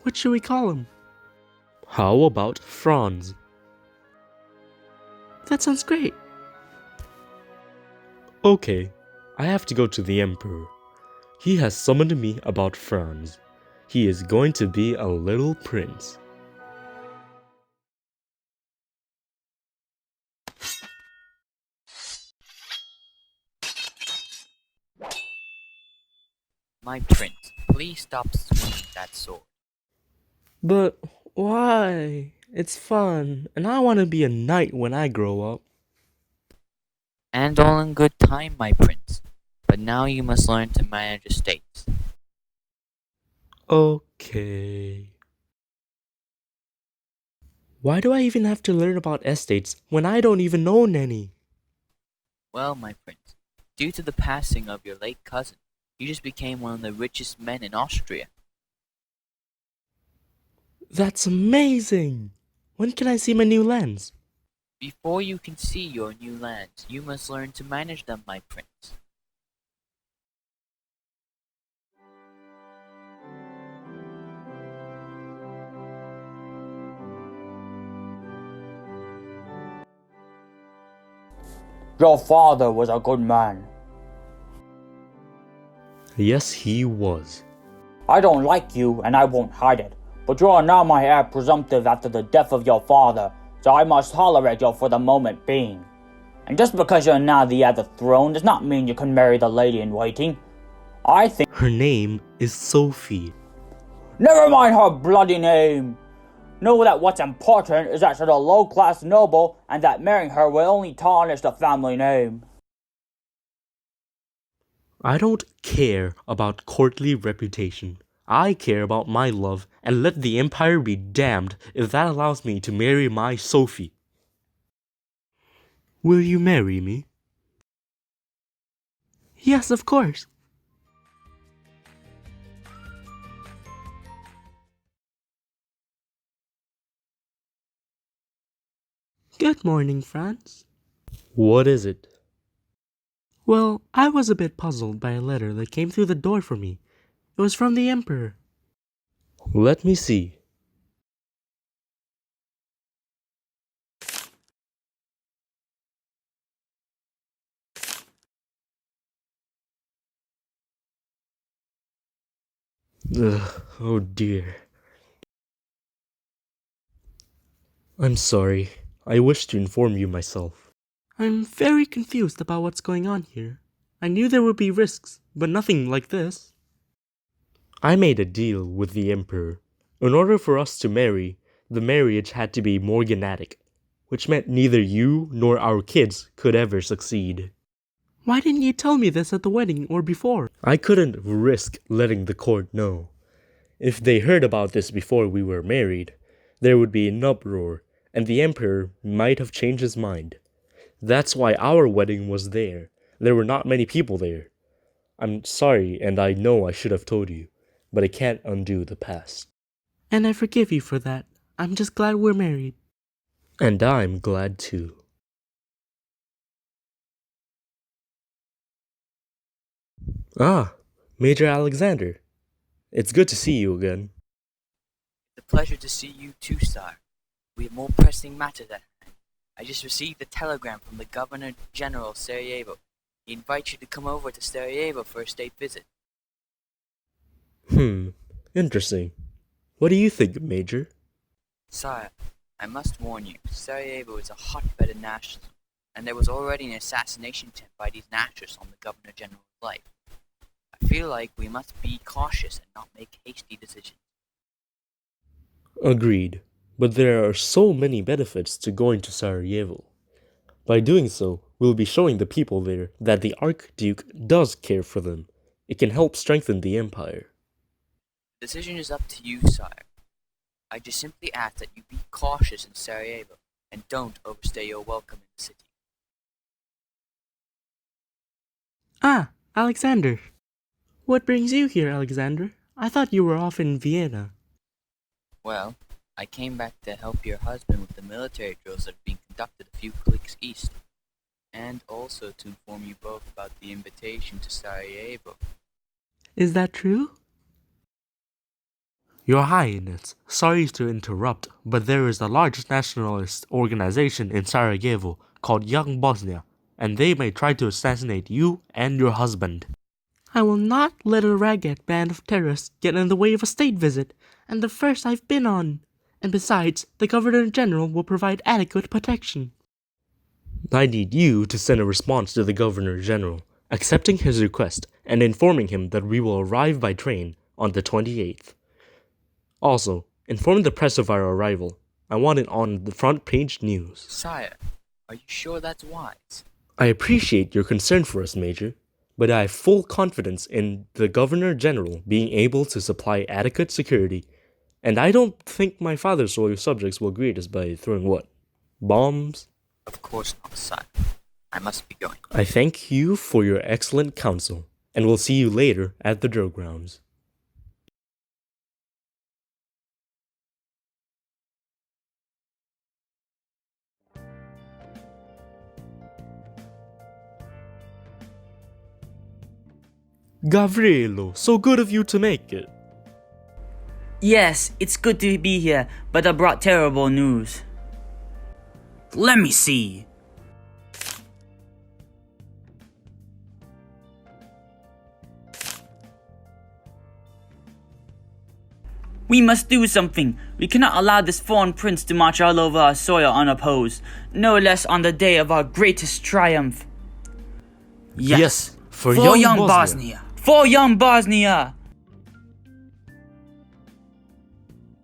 What should we call him? How about Franz? That sounds great. Okay, I have to go to the Emperor. He has summoned me about Franz. He is going to be a little prince. My prince, please stop swinging that sword. But why? It's fun, and I want to be a knight when I grow up. And all in good time, my prince. But now you must learn to manage estates. Okay. Why do I even have to learn about estates when I don't even own any? Well, my prince, due to the passing of your late cousin, you just became one of the richest men in Austria. That's amazing! When can I see my new lands? Before you can see your new lands, you must learn to manage them, my prince. Your father was a good man. Yes, he was. I don't like you, and I won't hide it, but you are now my heir presumptive after the death of your father, so I must tolerate you for the moment being. And just because you're now the heir of the throne does not mean you can marry the lady in waiting. I think... Her name is Sophie. Never mind her bloody name! Know that what's important is that she's a low-class noble, and that marrying her will only tarnish the family name. I don't care about courtly reputation. I care about my love, and let the Empire be damned if that allows me to marry my Sophie. Will you marry me? Yes, of course. Good morning, Franz. What is it? Well, I was a bit puzzled by a letter that came through the door for me. It was from the Emperor. Let me see. Ugh, oh dear. I'm sorry. I wish to inform you myself. I'm very confused about what's going on here. I knew there would be risks, but nothing like this. I made a deal with the Emperor. In order for us to marry, the marriage had to be morganatic, which meant neither you nor our kids could ever succeed. Why didn't you tell me this at the wedding or before? I couldn't risk letting the court know. If they heard about this before we were married, there would be an uproar, and the Emperor might have changed his mind. That's why our wedding was there. There were not many people there. I'm sorry, and I know I should have told you, but I can't undo the past. And I forgive you for that. I'm just glad we're married. And I'm glad too. Ah, Major Alexander. It's good to see you again. It's a pleasure to see you too, sire. We have more pressing matters at hand. I just received a telegram from the Governor General of Sarajevo. He invites you to come over to Sarajevo for a state visit. Interesting. What do you think, Major? Sire, I must warn you, Sarajevo is a hotbed of nationalism, and there was already an assassination attempt by these naturalists on the Governor General's life. I feel like we must be cautious and not make hasty decisions. Agreed. But there are so many benefits to going to Sarajevo. By doing so, we'll be showing the people there that the Archduke does care for them. It can help strengthen the Empire. The decision is up to you, sire. I just simply ask that you be cautious in Sarajevo and don't overstay your welcome in the city. Ah, Alexander. What brings you here, Alexander? I thought you were off in Vienna. Well, I came back to help your husband with the military drills that are being conducted a few cliques east, and also to inform you both about the invitation to Sarajevo. Is that true? Your Highness, sorry to interrupt, but there is a large nationalist organization in Sarajevo called Young Bosnia, and they may try to assassinate you and your husband. I will not let a ragged band of terrorists get in the way of a state visit, and the first I've been on. And besides, the Governor General will provide adequate protection. I need you to send a response to the Governor General, accepting his request and informing him that we will arrive by train on the 28th. Also, inform the press of our arrival. I want it on the front page news. Sire, are you sure that's wise? I appreciate your concern for us, Major, but I have full confidence in the Governor General being able to supply adequate security, and I don't think my father's loyal subjects will greet us by throwing what? Bombs? Of course not, sire. I must be going. I thank you for your excellent counsel, and will see you later at the drill grounds. Gavrilo, so good of you to make it. Yes, it's good to be here, but I brought terrible news. Let me see. We must do something. We cannot allow this foreign prince to march all over our soil unopposed, no less on the day of our greatest triumph. Yes, for young young Bosnia. For young Bosnia!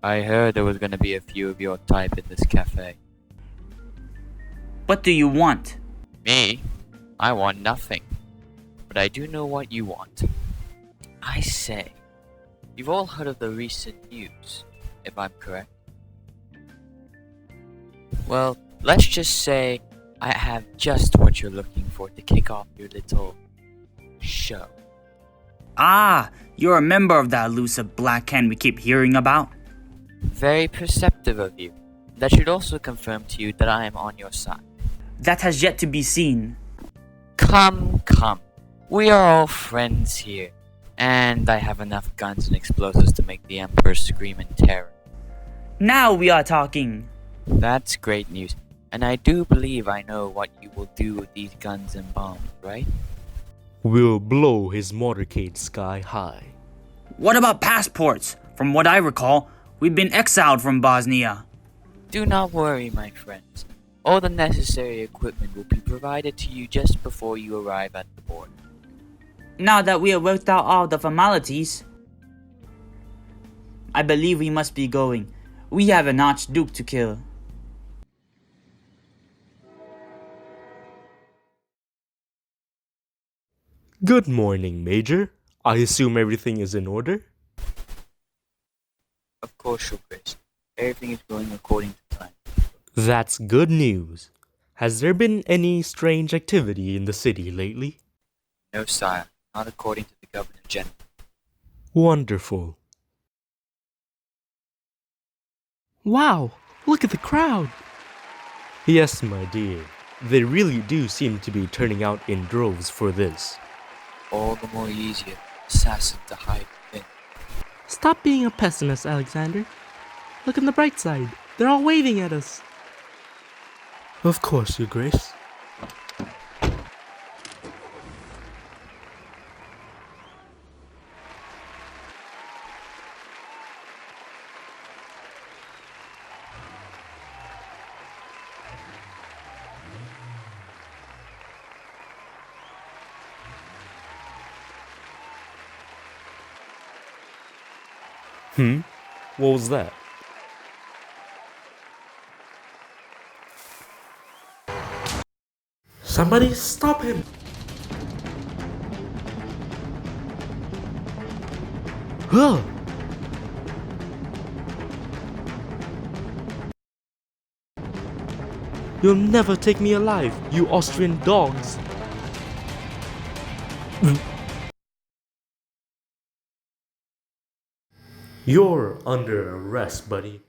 I heard there was gonna be a few of your type in this cafe. What do you want? Me? I want nothing. But I do know what you want. I say, you've all heard of the recent news, if I'm correct. Well, let's just say I have just what you're looking for to kick off your little show. Ah, you're a member of that elusive black hand we keep hearing about? Very perceptive of you. That should also confirm to you that I am on your side. That has yet to be seen. Come. We are all friends here. And I have enough guns and explosives to make the Emperor scream in terror. Now we are talking. That's great news. And I do believe I know what you will do with these guns and bombs, right? We'll blow his motorcade sky high. What about passports? From what I recall, we've been exiled from Bosnia. Do not worry, my friends. All the necessary equipment will be provided to you just before you arrive at the border. Now that we have worked out all the formalities, I believe we must be going. We have an Archduke to kill. Good morning, Major. I assume everything is in order? Of course, Your Grace. Everything is going according to plan. That's good news. Has there been any strange activity in the city lately? No, sire. Not according to the Governor General. Wonderful. Wow, look at the crowd. Yes, my dear. They really do seem to be turning out in droves for this. All the more easier assassin to hide within. Stop being a pessimist, Alexander. Look on the bright side. They're all waving at us. Of course, Your Grace. What was that? Somebody stop him! Huh! You'll never take me alive, you Austrian dogs! You're under arrest, buddy.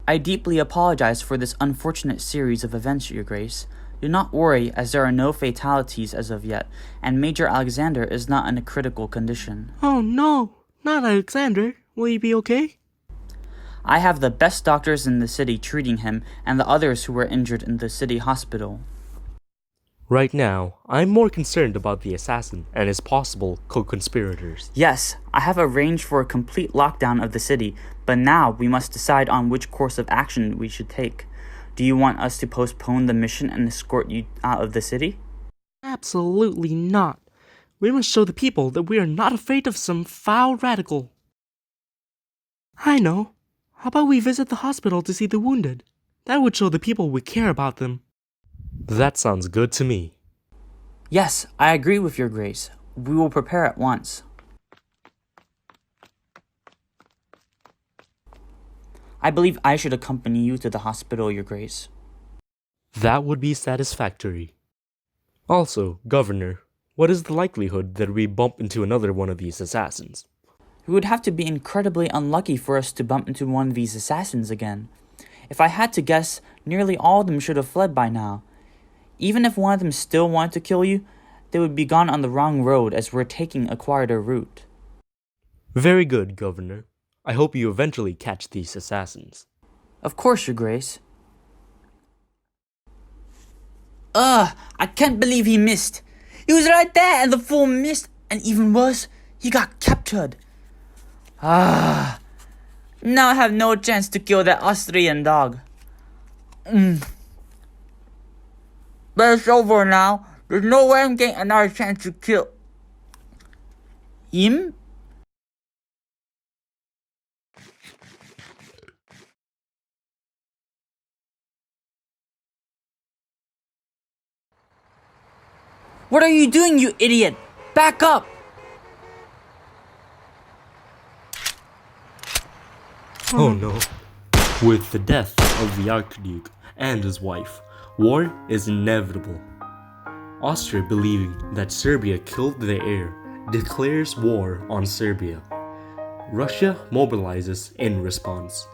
I deeply apologize for this unfortunate series of events, Your Grace. Do not worry, as there are no fatalities as of yet, and Major Alexander is not in a critical condition. Oh no, not Alexander. Will he be okay? I have the best doctors in the city treating him and the others who were injured in the city hospital. Right now, I'm more concerned about the assassin and his possible co-conspirators. Yes, I have arranged for a complete lockdown of the city, but now we must decide on which course of action we should take. Do you want us to postpone the mission and escort you out of the city? Absolutely not. We must show the people that we are not afraid of some foul radical. I know. How about we visit the hospital to see the wounded? That would show the people we care about them. That sounds good to me. Yes, I agree with Your Grace. We will prepare at once. I believe I should accompany you to the hospital, Your Grace. That would be satisfactory. Also, Governor, what is the likelihood that we bump into another one of these assassins? It would have to be incredibly unlucky for us to bump into one of these assassins again. If I had to guess, nearly all of them should have fled by now. Even if one of them still wanted to kill you, they would be gone on the wrong road as we're taking a quieter route. Very good, Governor. I hope you eventually catch these assassins. Of course, Your Grace. I can't believe he missed. He was right there and the fool missed, and even worse, he got captured. Now I have no chance to kill that Austrian dog. But it's over now. There's no way I'm getting another chance to kill him. What are you doing, you idiot? Back up! Oh no. With the death of the Archduke and his wife, war is inevitable. Austria, believing that Serbia killed the heir, declares war on Serbia. Russia mobilizes in response.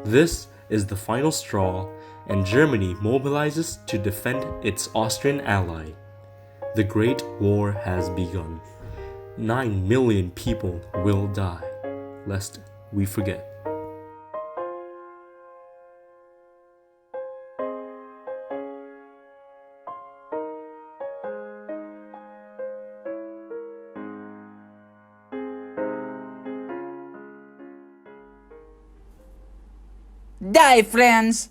This is the final straw, and Germany mobilizes to defend its Austrian ally. The Great War has begun. 9 million people will die, lest we forget. Die, France!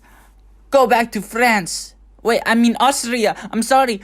Go back to France! Wait, I mean Austria! I'm sorry!